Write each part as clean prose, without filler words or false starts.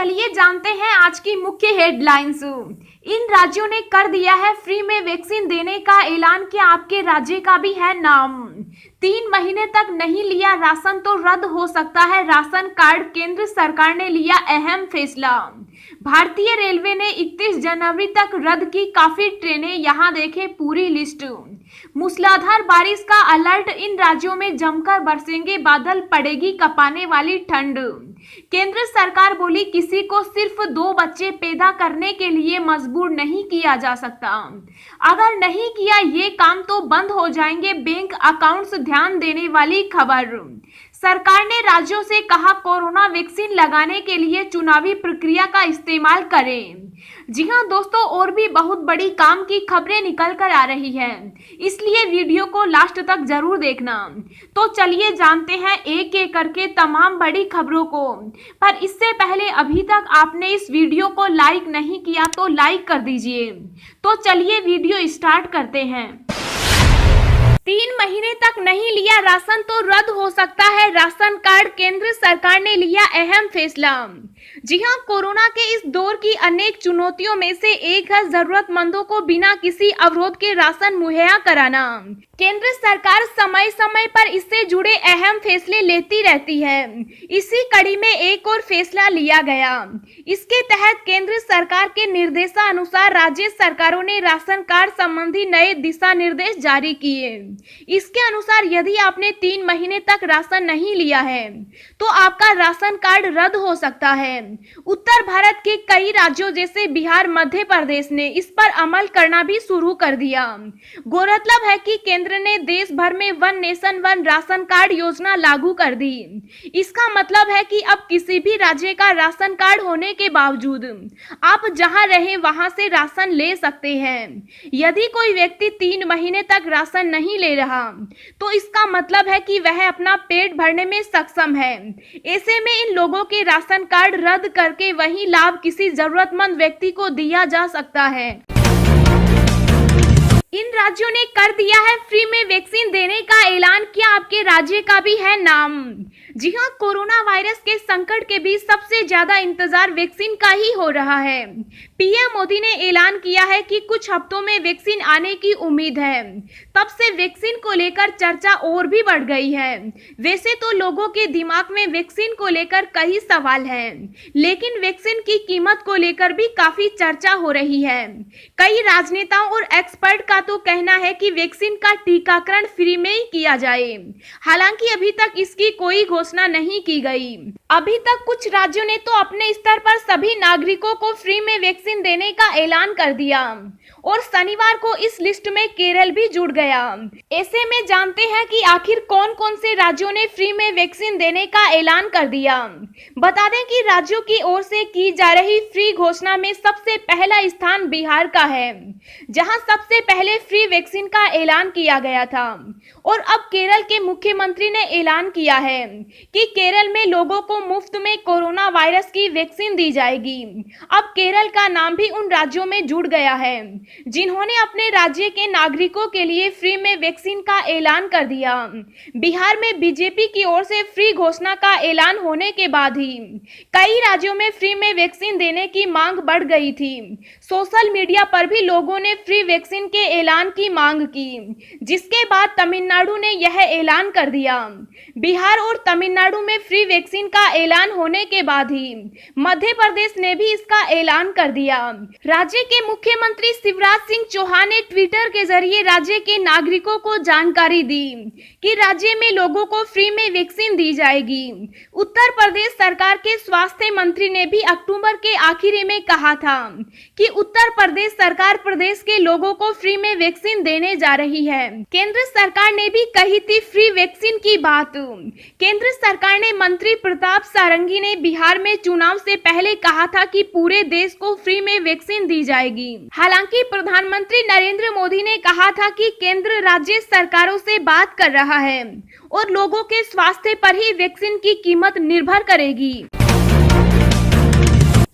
चलिए जानते हैं आज की मुख्य हेडलाइंस। इन राज्यों ने कर दिया है फ्री में वैक्सीन देने का ऐलान, क्या आपके राज्य का भी है नाम? 3 महीने तक नहीं लिया राशन तो रद्द हो सकता है राशन कार्ड, केंद्र सरकार ने लिया अहम फैसला। भारतीय रेलवे ने 31 जनवरी तक रद्द की काफी ट्रेनें, यहां देखें पूरी लिस्ट। मूसलाधार बारिश का अलर्ट, इन राज्यों में जमकर बरसेंगे बादल, पड़ेगी कपाने वाली ठंड। केंद्र सरकार बोली किसी को सिर्फ 2 बच्चे पैदा करने के लिए मजबूर नहीं किया जा सकता, अगर नहीं किया ये काम तो बंद हो जाएंगे बैंक अकाउंट्स, ध्यान देने वाली खबर। सरकार ने राज्यों से कहा कोरोना वैक्सीन लगाने के लिए चुनावी प्रक्रिया का इस्तेमाल करें। जी हां दोस्तों, और भी बहुत बड़ी काम की खबरें निकल कर आ रही हैं, इसलिए वीडियो को लास्ट तक जरूर देखना। तो चलिए जानते हैं एक एक करके तमाम बड़ी खबरों को। पर इससे पहले अभी तक आपने इस वीडियो को लाइक नहीं किया तो लाइक कर दीजिए। तो चलिए वीडियो स्टार्ट करते हैं। 3 महीने तक नहीं लिया राशन तो रद्द हो सकता है राशन कार्ड, केंद्र सरकार ने लिया अहम फैसला। जी हां, कोरोना के इस दौर की अनेक चुनौतियों में से एक है जरूरतमंदों को बिना किसी अवरोध के राशन मुहैया कराना। केंद्र सरकार समय समय पर इससे जुड़े अहम फैसले लेती रहती है। इसी कड़ी में एक और फैसला लिया गया। इसके तहत केंद्र सरकार के निर्देशानुसार राज्य सरकारों ने राशन कार्ड संबंधी नए दिशा निर्देश जारी किए। इसके अनुसार यदि आपने 3 महीने तक राशन नहीं लिया है तो आपका राशन कार्ड रद्द हो सकता है। उत्तर भारत के कई राज्यों जैसे बिहार, मध्य प्रदेश ने इस पर अमल करना भी शुरू कर दिया। गौरतलब है कि केंद्र ने देश भर में one nation one ration card योजना लागू कर दी। इसका मतलब है कि अब किसी भी राज्य का राशन कार्ड होने के बावजूद आप जहां रहे वहां से राशन ले सकते हैं। यदि कोई व्यक्ति 3 महीने तक राशन नहीं ले रहा तो इसका मतलब है कि वह अपना पेट भरने में सक्षम है। ऐसे में इन लोगों के राशन कार्ड रद्द करके वही लाभ किसी जरूरतमंद व्यक्ति को दिया जा सकता है। इन राज्यों ने कर दिया है फ्री में वैक्सीन देने का ऐलान, क्या आपके राज्य का भी है नाम? जी हां, कोरोना वायरस के संकट के बीच सबसे ज्यादा इंतजार वैक्सीन का ही हो रहा है। पीएम मोदी ने ऐलान किया है कि कुछ हफ्तों में वैक्सीन आने की उम्मीद है। तब से वैक्सीन को लेकर चर्चा और भी बढ़ गई है। वैसे तो लोगों के दिमाग में वैक्सीन को लेकर कई सवाल हैं, लेकिन वैक्सीन की कीमत को लेकर भी काफी चर्चा हो रही है। कई राजनेताओं और एक्सपर्ट का तो कहना है कि वैक्सीन का टीकाकरण फ्री में ही किया जाए। हालांकि अभी तक इसकी कोई घोषणा नहीं की गई। अभी तक कुछ राज्यों ने तो अपने स्तर पर सभी नागरिकों को फ्री में वैक्सीन देने का ऐलान कर दिया और शनिवार को इस लिस्ट में केरल भी जुड़ गया। ऐसे में जानते हैं कि आखिर कौन कौन से राज्यों ने फ्री में वैक्सीन देने का ऐलान कर दिया। बता दें कि राज्यों की ओर से की जा रही फ्री घोषणा में सबसे पहला स्थान बिहार का है, जहां सबसे पहले फ्री वैक्सीन का ऐलान किया गया था। और अब केरल के मुख्यमंत्री ने ऐलान किया है कि केरल में लोगों को मुफ्त में कोरोना वायरस की वैक्सीन दी जाएगी। अब केरल का नाम भी उन राज्यों में जुड़ गया है जिन्होंने अपने राज्य के नागरिकों के लिए फ्री में वैक्सीन का ऐलान कर दिया। बिहार में बीजेपी की ओर से फ्री घोषणा का ऐलान होने के बाद ही कई राज्यों में फ्री में वैक्सीन देने की मांग बढ़ गई थी। सोशल मीडिया पर भी लोगों ने फ्री वैक्सीन के ऐलान की मांग की, जिसके बाद तमिलनाडु ने यह ऐलान कर दिया। बिहार और तमिलनाडु में फ्री वैक्सीन का ऐलान होने के बाद ही मध्य प्रदेश ने भी इसका ऐलान कर दिया। राज्य के मुख्यमंत्री शिवराज सिंह चौहान ने ट्विटर के जरिए राज्य के नागरिकों को जानकारी दी कि राज्य में लोगों को फ्री में वैक्सीन दी जाएगी। उत्तर प्रदेश सरकार के स्वास्थ्य मंत्री ने भी अक्टूबर के आखिरी में कहा था कि उत्तर प्रदेश सरकार प्रदेश के लोगों को फ्री में वैक्सीन देने जा रही है। केंद्र सरकार ने भी कही थी फ्री वैक्सीन की बात। केंद्र सरकार ने मंत्री प्रताप सारंगी ने बिहार में चुनाव से पहले कहा था कि पूरे देश को फ्री में वैक्सीन दी जाएगी। हालांकि प्रधानमंत्री नरेंद्र मोदी ने कहा था कि केंद्र राज्य सरकारों से बात कर रहा है और लोगों के स्वास्थ्य पर ही वैक्सीन की कीमत निर्भर करेगी।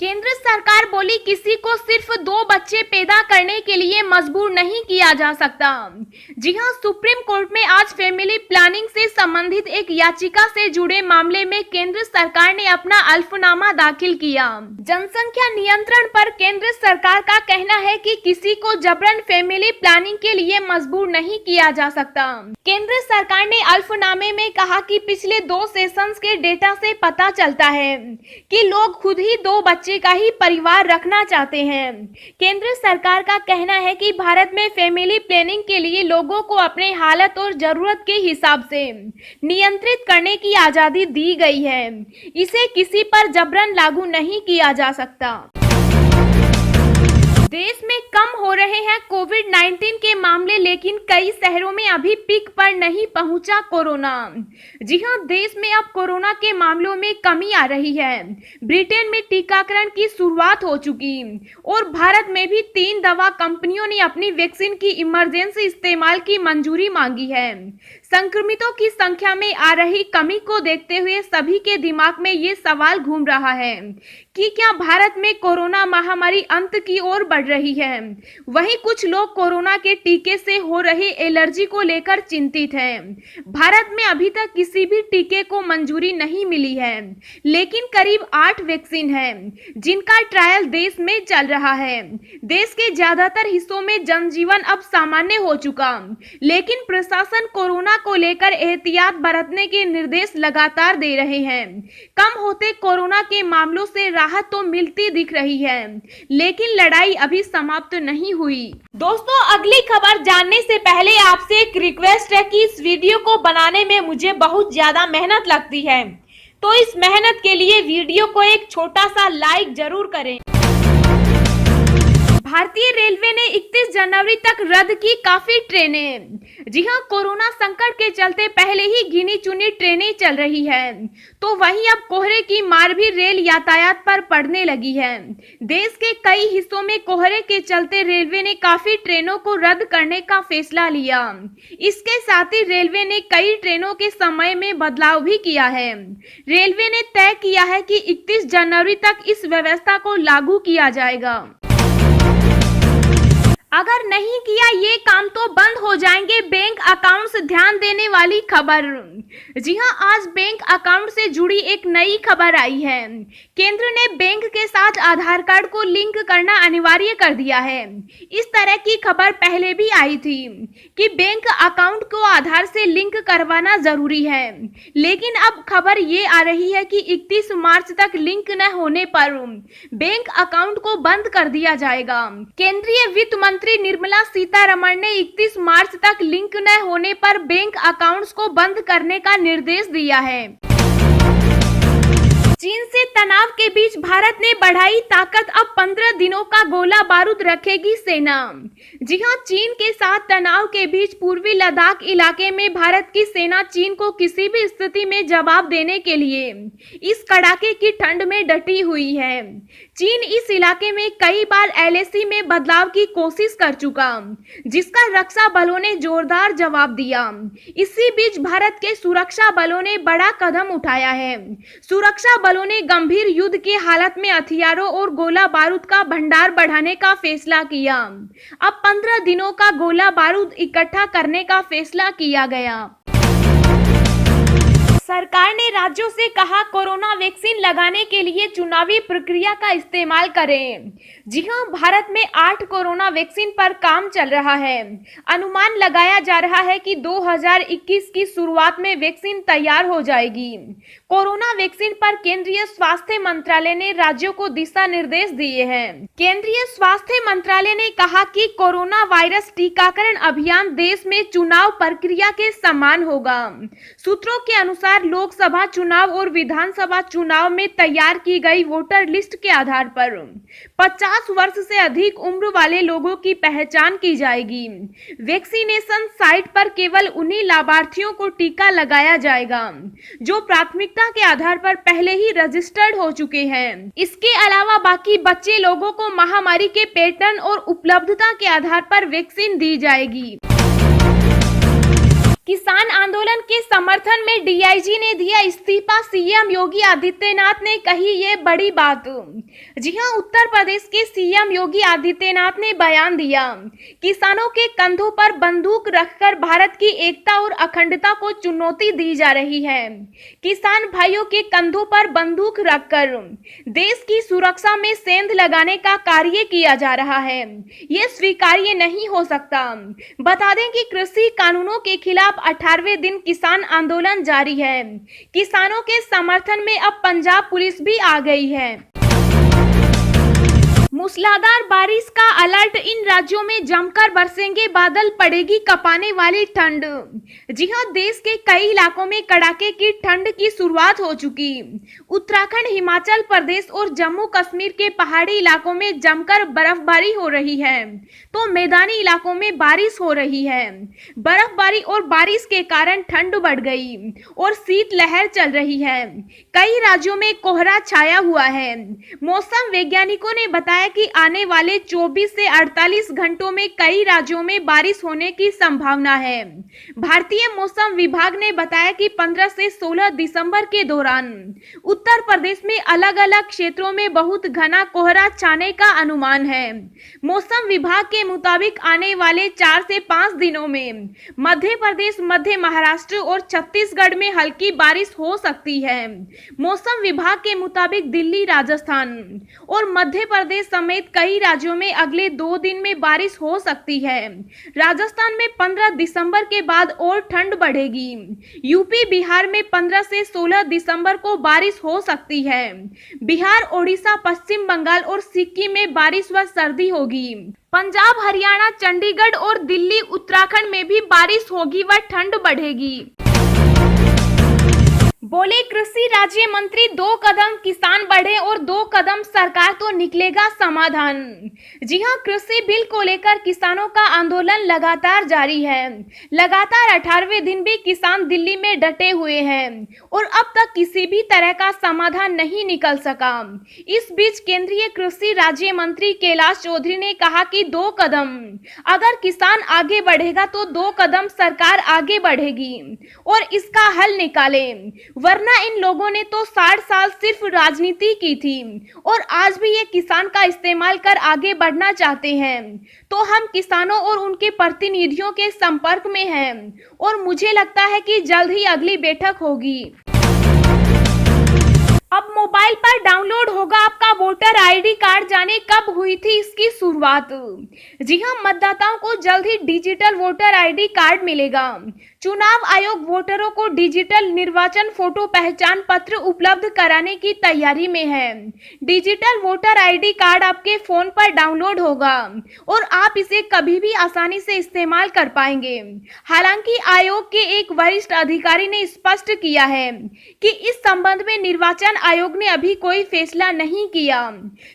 केंद्र सरकार बोली किसी को सिर्फ 2 बच्चे पैदा करने के लिए मजबूर नहीं किया जा सकता। जी हां, सुप्रीम कोर्ट में आज फैमिली प्लानिंग से संबंधित एक याचिका से जुड़े मामले में केंद्र सरकार ने अपना अल्फनामा दाखिल किया। जनसंख्या नियंत्रण पर केंद्र सरकार का कहना है कि किसी को जबरन फैमिली प्लानिंग के लिए मजबूर नहीं किया जा सकता। केंद्र सरकार ने अल्फनामे में कहा कि पिछले 2 सेशंस के डेटा से पता चलता है कि लोग खुद ही 2 बच्चे का ही परिवार रखना चाहते हैं। केंद्र सरकार का कहना है कि भारत में फैमिली प्लानिंग के लिए लोगों को अपने हालत और जरूरत के हिसाब से नियंत्रित करने की आजादी दी गई है। इसे किसी पर जबरन लागू नहीं किया जा सकता। देश में कम हो रहे हैं कोविड-19 के मामले, लेकिन कई शहरों में अभी पीक पर नहीं पहुंचा कोरोना। जी हां, देश में अब कोरोना के मामलों में कमी आ रही है। ब्रिटेन में टीकाकरण की शुरुआत हो चुकी और भारत में भी 3 दवा कंपनियों ने अपनी वैक्सीन की इमरजेंसी इस्तेमाल की मंजूरी मांगी है। संक्रमितों की संख्या में आ रही कमी को देखते हुए सभी के दिमाग में ये सवाल घूम रहा है कि क्या भारत में कोरोना महामारी अंत की ओर बढ़ रही है। वहीं कुछ लोग कोरोना के टीके से हो रही एलर्जी को लेकर चिंतित हैं। भारत में अभी तक किसी भी टीके को मंजूरी नहीं मिली है, लेकिन करीब 8 वैक्सीन हैं जिनका ट्रायल देश में चल रहा है। देश के ज्यादातर हिस्सों में जनजीवन अब सामान्य हो चुका, लेकिन प्रशासन कोरोना को लेकर एहतियात बरतने के निर्देश लगातार दे रहे हैं। कम होते कोरोना के मामलों से राहत तो मिलती दिख रही है, लेकिन लड़ाई अभी समाप्त नहीं हुई। दोस्तों, अगली खबर जानने से पहले आपसे एक रिक्वेस्ट है कि इस वीडियो को बनाने में मुझे बहुत ज्यादा मेहनत लगती है, तो इस मेहनत के लिए वीडियो को एक छोटा सा लाइक जरूर करें। भारतीय रेलवे ने 31 जनवरी तक रद्द की काफी ट्रेनें। जी हां, कोरोना संकट के चलते पहले ही गिनी चुनी ट्रेनें चल रही है, तो वहीं अब कोहरे की मार भी रेल यातायात पर पड़ने लगी है। देश के कई हिस्सों में कोहरे के चलते रेलवे ने काफी ट्रेनों को रद्द करने का फैसला लिया। इसके साथ ही रेलवे ने कई ट्रेनों के समय में बदलाव भी किया है। रेलवे ने तय किया है कि 31 जनवरी तक इस व्यवस्था को लागू किया जाएगा। अगर नहीं किया ये काम तो बंद हो जाएंगे बैंक अकाउंट्स, ध्यान देने वाली खबर। जी हां, आज बैंक अकाउंट से जुड़ी एक नई खबर आई है। केंद्र ने बैंक के साथ आधार कार्ड को लिंक करना अनिवार्य कर दिया है। इस तरह की खबर पहले भी आई थी कि बैंक अकाउंट को आधार से लिंक करवाना जरूरी है, लेकिन अब खबर ये आ रही है कि 31 मार्च तक लिंक न होने पर बैंक अकाउंट को बंद कर दिया जाएगा। केंद्रीय वित्त मंत्री निर्मला सीतारमण ने 31 मार्च तक लिंक न होने पर बैंक अकाउंट्स को बंद करने का निर्देश दिया है। चीन से तनाव के बीच भारत ने बढ़ाई ताकत, अब 15 दिनों का गोला बारूद रखेगी सेना। जी हां, चीन के साथ तनाव के बीच पूर्वी लद्दाख इलाके में भारत की सेना चीन को किसी भी स्थिति में जवाब देने के लिए इस कड़ाके की ठंड में डटी हुई है। चीन इस इलाके में कई बार एलएसी में बदलाव की कोशिश कर चुका, जिसका रक्षा बलों ने जोरदार जवाब दिया। इसी बीच भारत के सुरक्षा बलों ने बड़ा कदम उठाया है। सुरक्षा बलों ने गंभीर युद्ध की हालत में हथियारों और गोला बारूद का भंडार बढ़ाने का फैसला किया। अब 15 दिनों का गोला बारूद इकट्ठा करने का फैसला किया गया। सरकार ने राज्यों से कहा कोरोना वैक्सीन लगाने के लिए चुनावी प्रक्रिया का इस्तेमाल करें। जी हां, भारत में 8 कोरोना वैक्सीन पर काम चल रहा है। अनुमान लगाया जा रहा है कि 2021 की शुरुआत में वैक्सीन तैयार हो जाएगी। कोरोना वैक्सीन पर केंद्रीय स्वास्थ्य मंत्रालय ने राज्यों को दिशा निर्देश दिए हैं। केंद्रीय स्वास्थ्य मंत्रालय ने कहा कि कोरोना वायरस टीकाकरण अभियान देश में चुनाव प्रक्रिया के समान होगा। सूत्रों के अनुसार लोकसभा चुनाव और विधानसभा चुनाव में तैयार की गई वोटर लिस्ट के आधार पर 50 वर्ष से अधिक उम्र वाले लोगों की पहचान की जाएगी। वैक्सीनेशन साइट पर केवल उन्हीं लाभार्थियों को टीका लगाया जाएगा जो प्राथमिकता के आधार पर पहले ही रजिस्टर्ड हो चुके हैं। इसके अलावा बाकी बच्चे लोगों को महामारी के पैटर्न और उपलब्धता के आधार पर वैक्सीन दी जाएगी। किसान आंदोलन के समर्थन में डीआईजी ने दिया इस्तीफा, सीएम योगी आदित्यनाथ ने कही ये बड़ी बात। जी हां, उत्तर प्रदेश के सीएम योगी आदित्यनाथ ने बयान दिया, किसानों के कंधों पर बंदूक रखकर भारत की एकता और अखंडता को चुनौती दी जा रही है। किसान भाइयों के कंधों पर बंदूक रखकर देश की सुरक्षा में सेंध लगाने का कार्य किया जा रहा है, ये स्वीकार्य नहीं हो सकता। बता दें कि कृषि कानूनों के खिलाफ 18वें दिन किसान आंदोलन जारी है। किसानों के समर्थन में अब पंजाब पुलिस भी आ गई है। मूसलाधार बारिश का अलर्ट, इन राज्यों में जमकर बरसेंगे बादल, पड़ेगी कपाने वाली ठंड। जी हां, देश के कई इलाकों में कड़ाके की ठंड की शुरुआत हो चुकी। उत्तराखंड, हिमाचल प्रदेश और जम्मू कश्मीर के पहाड़ी इलाकों में जमकर बर्फबारी हो रही है, तो मैदानी इलाकों में बारिश हो रही है। बर्फबारी और बारिश के कारण ठंड बढ़ गई और शीतलहर चल रही है। कई राज्यों में कोहरा छाया हुआ है। मौसम वैज्ञानिकों ने बताया कि आने वाले 24 से 48 घंटों में कई राज्यों में बारिश होने की संभावना है। भारतीय मौसम विभाग ने बताया कि 15 से 16 दिसंबर के दौरान उत्तर प्रदेश में अलग अलग क्षेत्रों में बहुत घना कोहरा छाने का अनुमान है। मौसम विभाग के मुताबिक आने वाले 4 से 5 दिनों में मध्य प्रदेश, मध्य महाराष्ट्र और छत्तीसगढ़ में हल्की बारिश हो सकती है। मौसम विभाग के मुताबिक दिल्ली, राजस्थान और मध्य प्रदेश समेत कई राज्यों में अगले 2 दिन में बारिश हो सकती है। राजस्थान में 15 दिसंबर के बाद और ठंड बढ़ेगी। यूपी, बिहार में 15 से 16 दिसंबर को बारिश हो सकती है। बिहार, ओडिशा, पश्चिम बंगाल और सिक्किम में बारिश व सर्दी होगी। पंजाब, हरियाणा, चंडीगढ़ और दिल्ली, उत्तराखंड में भी बारिश होगी व ठंड बढ़ेगी। बोले कृषि राज्य मंत्री, 2 कदम किसान बढ़े और 2 कदम सरकार तो निकलेगा समाधान। जी हां, कृषि बिल को लेकर किसानों का आंदोलन लगातार जारी है। लगातार 18वें दिन भी किसान दिल्ली में डटे हुए हैं और अब तक किसी भी तरह का समाधान नहीं निकल सका। इस बीच केंद्रीय कृषि राज्य मंत्री कैलाश चौधरी ने कहा कि 2 कदम, अगर किसान आगे बढ़ेगा तो 2 कदम सरकार आगे बढ़ेगी और इसका हल निकाले, वरना इन लोगों ने तो 60 साल सिर्फ राजनीति की थी और आज भी ये किसान का इस्तेमाल कर आगे बढ़ना चाहते हैं। तो हम किसानों और उनके प्रतिनिधियों के संपर्क में हैं और मुझे लगता है कि जल्द ही अगली बैठक होगी। अब मोबाइल पर डाउनलोड होगा आपका वोटर आईडी कार्ड, जाने कब हुई थी इसकी शुरुआत। जी हां, मतदाताओं को जल्द ही डिजिटल वोटर आईडी कार्ड मिलेगा। चुनाव आयोग वोटरों को डिजिटल निर्वाचन फोटो पहचान पत्र उपलब्ध कराने की तैयारी में है। डिजिटल वोटर आईडी कार्ड आपके फोन पर डाउनलोड होगा और आप इसे कभी भी आसानी से इस्तेमाल कर पाएंगे। हालांकि आयोग के एक वरिष्ठ अधिकारी ने स्पष्ट किया है कि इस संबंध में निर्वाचन आयोग ने अभी कोई फैसला नहीं किया।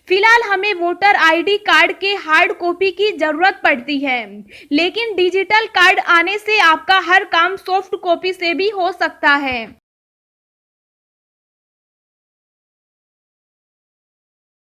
फिलहाल हमें वोटर आईडी कार्ड के हार्ड कॉपी की जरूरत पड़ती है, लेकिन डिजिटल कार्ड आने से आपका हर काम सॉफ्ट कॉपी से भी हो सकता है।